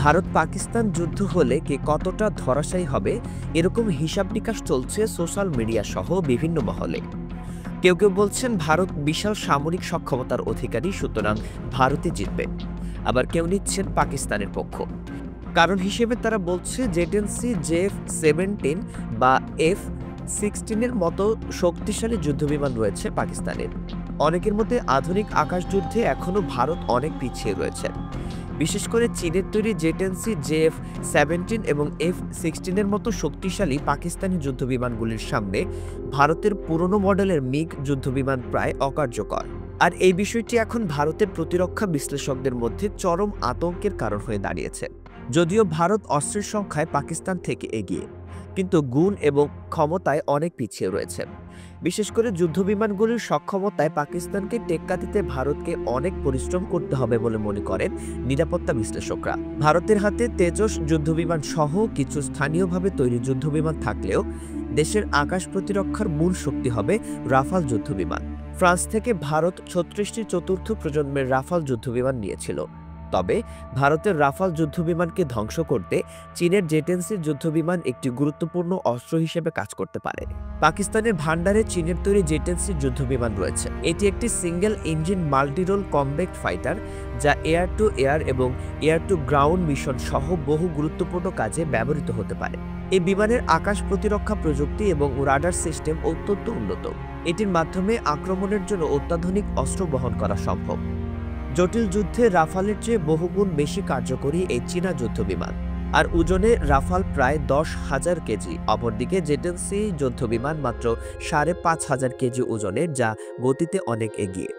ভারত পাকিস্তান যুদ্ধ হলে কে কতটা ধরাশায়ী হবে এরকম হিসাব নিকাশ চলছে সোশ্যাল মিডিয়া সহ বিভিন্ন মহলে। কেউ কেউ বলছেন ভারত বিশাল সামরিক সক্ষমতার অধিকারী, সুতরাং ভারতে জিতবে। আবার কেউ নিচ্ছেন পাকিস্তানের পক্ষ। কারণ হিসেবে তারা বলছে জেটেন্সি JF-17 বা F-16 মতো শক্তিশালী যুদ্ধবিমান রয়েছে পাকিস্তানের। অনেকের মতে আধুনিক আকাশযুদ্ধে এখনও ভারত অনেক পিছিয়ে রয়েছে। বিশেষ করে চীনের তৈরি জেটেন্সি JF-17 এবং F-16 মতো শক্তিশালী পাকিস্তানি যুদ্ধবিমানগুলির সামনে ভারতের পুরনো মডেলের মিগ যুদ্ধবিমান প্রায় অকার্যকর। আর এই বিষয়টি এখন ভারতের প্রতিরক্ষা বিশ্লেষকদের মধ্যে চরম আতঙ্কের কারণ হয়ে দাঁড়িয়েছে। যদিও ভারত অস্ত্রের সংখ্যায় পাকিস্তান থেকে এগিয়ে, কিন্তু গুণ এবং ক্ষমতায় অনেক পিছিয়ে রয়েছে। বিশেষ করে যুদ্ধবিমানগুলির সক্ষমতায় পাকিস্তানকে টেক্কা দিতে ভারতকে অনেক পরিশ্রম করতে হবে বলে মনে করেন নিরাপত্তা বিশ্লেষকরা। ভারতের হাতে তেজস যুদ্ধবিমান সহ কিছু স্থানীয়ভাবে তৈরি যুদ্ধবিমান থাকলেও দেশের আকাশ প্রতিরক্ষার মূল শক্তি হবে রাফাল যুদ্ধবিমান। ফ্রান্স থেকে ভারত ৩৬টি চতুর্থ প্রজন্মের রাফাল যুদ্ধবিমান নিয়েছিল। তবে ভারতের রাফাল যুদ্ধবিমানকে ধ্বংস করতে চীনের জেটেন্সির যুদ্ধবিমান একটি গুরুত্বপূর্ণ অস্ত্র হিসেবে কাজ করতে পারে। পাকিস্তানের ভান্ডারে চীনের তৈরি জেটেন্সির যুদ্ধবিমান রয়েছে। এটি একটি single engine multirole combat fighter, যা এয়ার টু এয়ার এবং এয়ার টু গ্রাউন্ড মিশন সহ বহু গুরুত্বপূর্ণ কাজে ব্যবহৃত হতে পারে। এই বিমানের আকাশ প্রতিরক্ষা প্রযুক্তি এবং রাডার সিস্টেম অত্যন্ত উন্নত। এটির মাধ্যমে আক্রমণের জন্য অত্যাধুনিক অস্ত্র বহন করা সম্ভব। জটিল যুদ্ধে রাফালের চেয়ে বহুগুণ বেশি কার্যকরী এই চীনা যুদ্ধবিমান। আর ওজনে রাফাল প্রায় 10,000 কেজি। অপরদিকে জেটেন্সি যুদ্ধবিমান মাত্র 5,500 কেজি ওজনের, যা গতিতে অনেক এগিয়ে।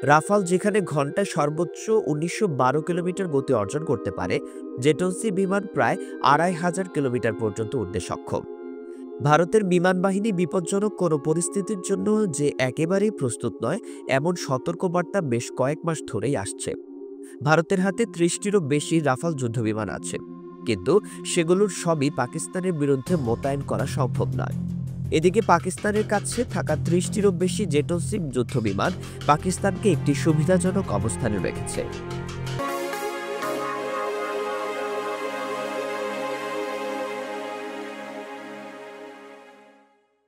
রাফাল যেখানে ঘন্টায় সর্বোচ্চ 1912 কিলোমিটার গতি অর্জন করতে পারে, জেটেন্সি বিমান প্রায় 2,500 কিলোমিটার পর্যন্ত উঠতে সক্ষম। ভারতের বিমান বাহিনী বিপজ্জনক কোনো পরিস্থিতির জন্য যে একেবারেই প্রস্তুত নয়, এমন সতর্কবার্তা বেশ কয়েক মাস ধরেই আসছে। ভারতের হাতে 30টিরও বেশি রাফাল যুদ্ধবিমান আছে, কিন্তু সেগুলোর সবই পাকিস্তানের বিরুদ্ধে মোতায়েন করা সম্ভব নয়। এদিকে পাকিস্তানের কাছে থাকা 30টিরও বেশি জেটেন্সি যুদ্ধবিমান পাকিস্তানকে একটি সুবিধাজনক অবস্থানে রেখেছে।